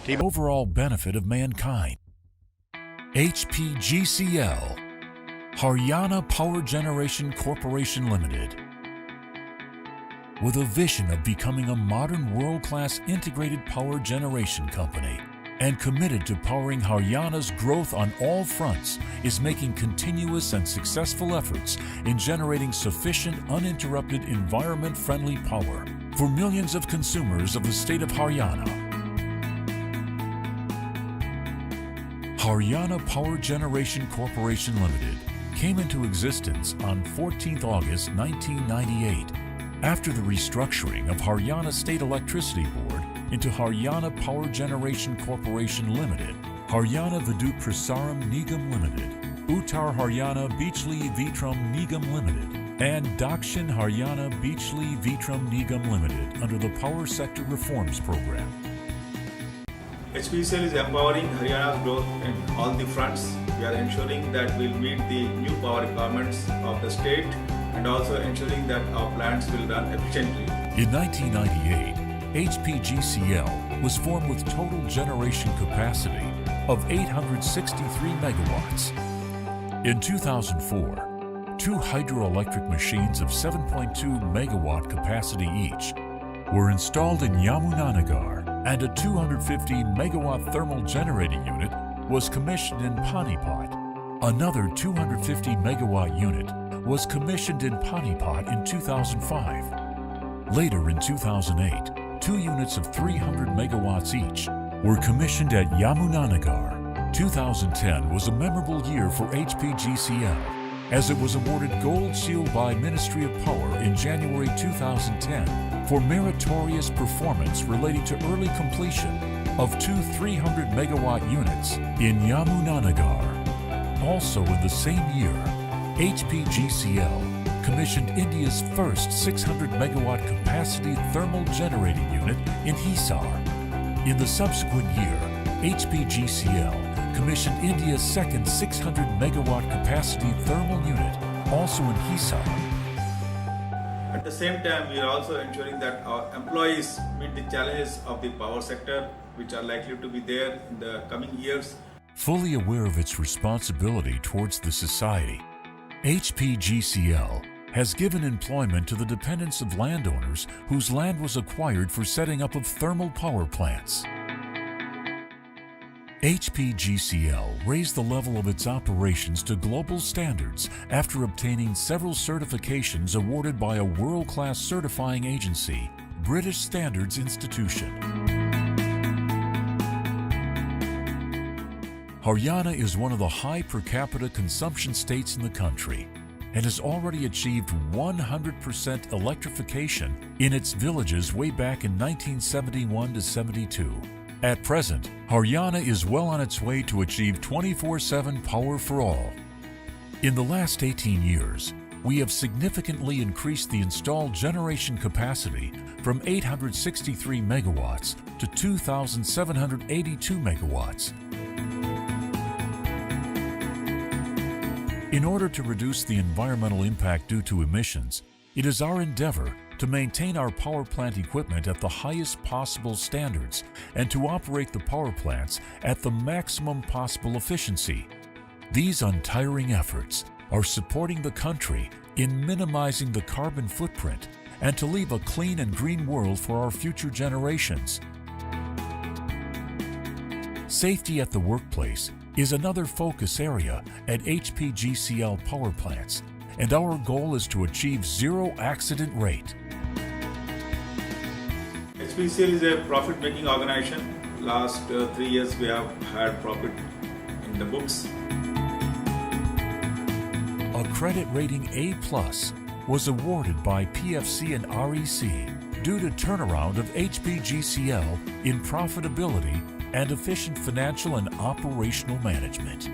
the overall benefit of mankind. Hpgcl, Haryana Power Generation Corporation Limited. With a vision of becoming a modern world-class integrated power generation company and committed to powering Haryana's growth on all fronts, is making continuous and successful efforts in generating sufficient, uninterrupted, environment-friendly power for millions of consumers of the state of Haryana. Haryana Power Generation Corporation Limited came into existence on 14 August 1998 after the restructuring of Haryana State Electricity Board into Haryana Power Generation Corporation Limited, Haryana Vidyut Prasaram Nigam Limited, Uttar Haryana Bijli Vitram Nigam Limited, and Dakshin Haryana Bijli Vitram Nigam Limited under the Power Sector Reforms Program. Hpgcl is empowering Haryana's growth in all the fronts. We are ensuring that we'll meet the new power requirements of the state and also ensuring that our plants will run efficiently. In 1998, Hpgcl was formed with total generation capacity of 863 megawatts. In 2004, 2 hydroelectric machines of 7.2 megawatt capacity each were installed in Yamunanagar, and a 250 megawatt thermal generating unit was commissioned in Panipat. Another 250 megawatt unit was commissioned in Panipat in 2005. Later in 2008, 2 units of 300 megawatts each were commissioned at Yamunanagar. 2010 was a memorable year for Hpgcl, as it was awarded Gold Seal by Ministry of Power in January 2010 for meritorious performance relating to early completion of 2 300 megawatt units in Yamunanagar. Also in the same year, Hpgcl commissioned India's first 600 megawatt capacity thermal generating unit in Hisar. In the subsequent year, Hpgcl commissioned India's second 600 megawatt capacity thermal unit, also in Hisar. At the same time, we are also ensuring that our employees meet the challenges of the power sector, which are likely to be there in the coming years. Fully aware of its responsibility towards the society, Hpgcl has given employment to the dependents of landowners whose land was acquired for setting up of thermal power plants. Hpgcl raised the level of its operations to global standards after obtaining several certifications awarded by a world-class certifying agency, British Standards Institution. Haryana is one of the high per capita consumption states in the country and has already achieved 100% electrification in its villages way back in 1971 to 72. At present, Haryana is well on its way to achieve 24/7 power for all. In the last 18 years, we have significantly increased the installed generation capacity from 863 megawatts to 2,782 megawatts. In order to reduce the environmental impact due to emissions, it is our endeavor to maintain our power plant equipment at the highest possible standards and to operate the power plants at the maximum possible efficiency. These untiring efforts are supporting the country in minimizing the carbon footprint and to leave a clean and green world for our future generations. Safety at the workplace is another focus area at Hpgcl power plants, and our goal is to achieve zero accident rate. Hpgcl is a profit-making organization. Last 3 years we have had profit in the books. A credit rating A+ was awarded by PFC and REC due to turnaround of Hpgcl in profitability and efficient financial and operational management.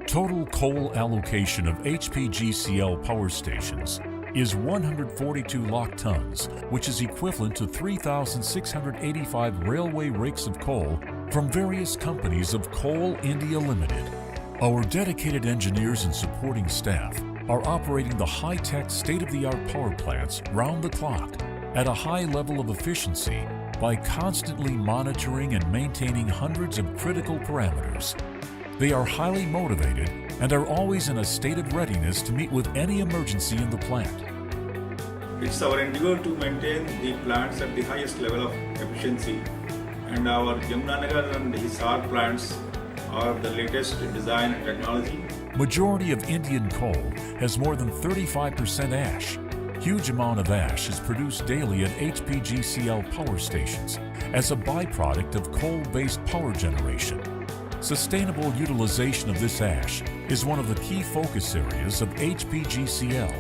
Total coal allocation of Hpgcl power stations is 142 lakh tons, which is equivalent to 3,685 railway rakes of coal from various companies of Co.Ltd Limited. Our dedicated engineers and supporting staff are operating the high-tech, state-of-the-art power plants round the clock at a high level of efficiency by constantly monitoring and maintaining hundreds of critical parameters. They are highly motivated and are always in a state of readiness to meet with any emergency in the plant. It's our endeavor to maintain the plants at the highest level of efficiency, and our Yamunanagar and Hisar plants are the latest design and technology. Majority of Indian coal has more than 35% ash. Huge amount of ash is produced daily at Hpgcl power stations as a byproduct of coal-based power generation. Sustainable utilization of this ash is one of the key focus areas of Hpgcl.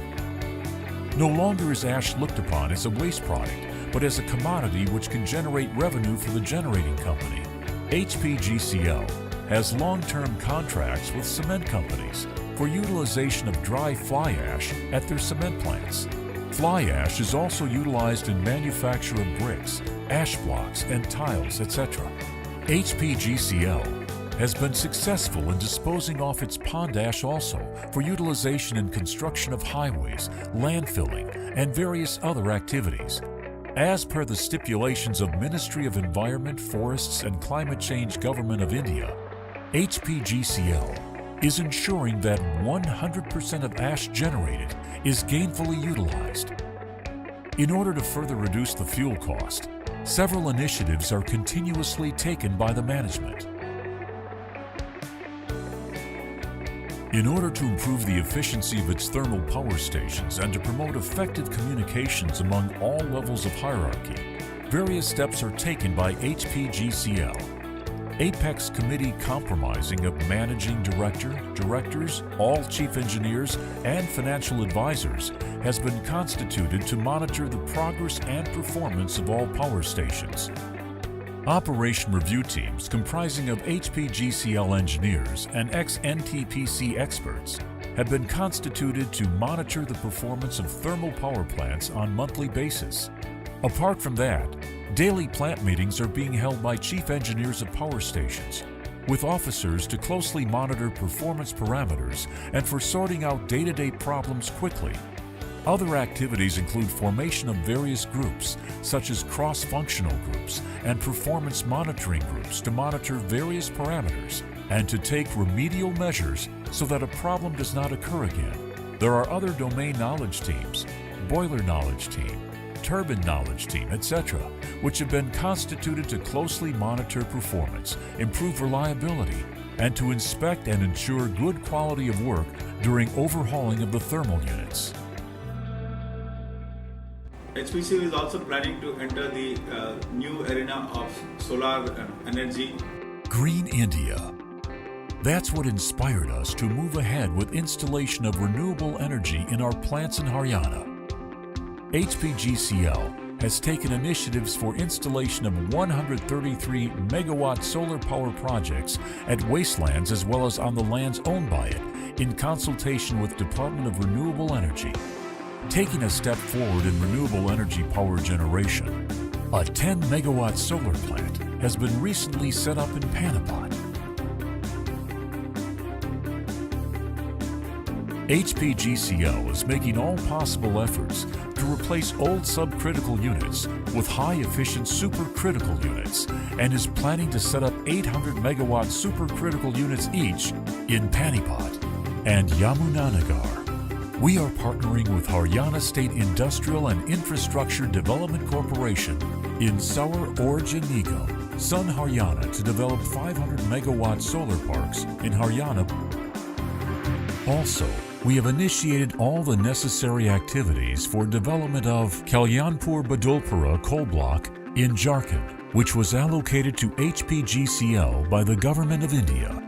No longer is ash looked upon as a waste product, but as a commodity which can generate revenue for the generating company. Hpgcl has long-term contracts with cement companies for utilization of dry fly ash at their cement plants. Fly ash is also utilized in manufacture of bricks, ash blocks, and tiles, etc. Hpgcl has been successful in disposing off its pond ash also for utilization in construction of highways, landfilling, and various other activities. As per the stipulations of Ministry of Environment, Forests and Climate Change Government of India, Hpgcl is ensuring that 100% of ash generated is gainfully utilized. In order to further reduce the fuel cost, several initiatives are continuously taken by the management. In order to improve the efficiency of its thermal power stations and to promote effective communications among all levels of hierarchy, various steps are taken by Hpgcl. Apex Committee comprising of Managing Director, Directors, all Chief Engineers, and Financial Advisors has been constituted to monitor the progress and performance of all power stations. Operation review teams comprising of Hpgcl engineers and ex-NTPC experts have been constituted to monitor the performance of thermal power plants on monthly basis. Apart from that, daily plant meetings are being held by chief engineers of power stations, with officers to closely monitor performance parameters and for sorting out day-to-day problems quickly. Other activities include formation of various groups, such as cross-functional groups and performance monitoring groups to monitor various parameters and to take remedial measures so that a problem does not occur again. There are other domain knowledge teams, boiler knowledge team, turbine knowledge team, etc., which have been constituted to closely monitor performance, improve reliability, and to inspect and ensure good quality of work during overhauling of the thermal units. HPCL is also planning to enter the new arena of solar energy. Green India. That's what inspired us to move ahead with installation of renewable energy in our plants in Haryana. Hpgcl has taken initiatives for installation of 133 megawatt solar power projects at wastelands as well as on the lands owned by it in consultation with Department of Renewable Energy. Taking a step forward in renewable energy power generation, a 10 megawatt solar plant has been recently set up in Panipat. Hpgcl is making all possible efforts to replace old subcritical units with high-efficient supercritical units and is planning to set up 800 megawatt supercritical units each in Panipat and Yamunanagar. We are partnering with Haryana State Industrial and Infrastructure Development Corporation in Sour Origin Nigam, Sun Haryana to develop 500 megawatt solar parks in Haryana. Also, we have initiated all the necessary activities for development of Kalyanpur Badolpura coal block in Jharkhand, which was allocated to Hpgcl by the Government of India.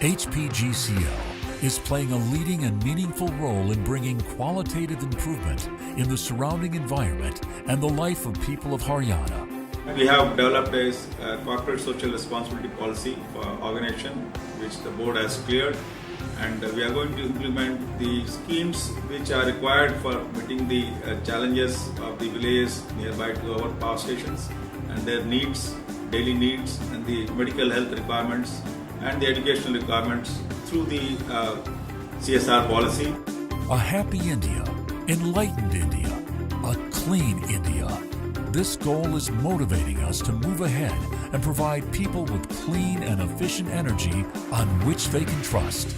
Hpgcl is playing a leading and meaningful role in bringing qualitative improvement in the surrounding environment and the life of people of Haryana. We have developed a corporate social responsibility policy for organization, which the board has cleared, and we are going to implement the schemes which are required for meeting the challenges of the villages nearby to our power stations and their needs, daily needs, and the medical health requirements and the educational requirements through the CSR policy. A happy India, enlightened India, a clean India. This goal is motivating us to move ahead and provide people with clean and efficient energy on which they can trust.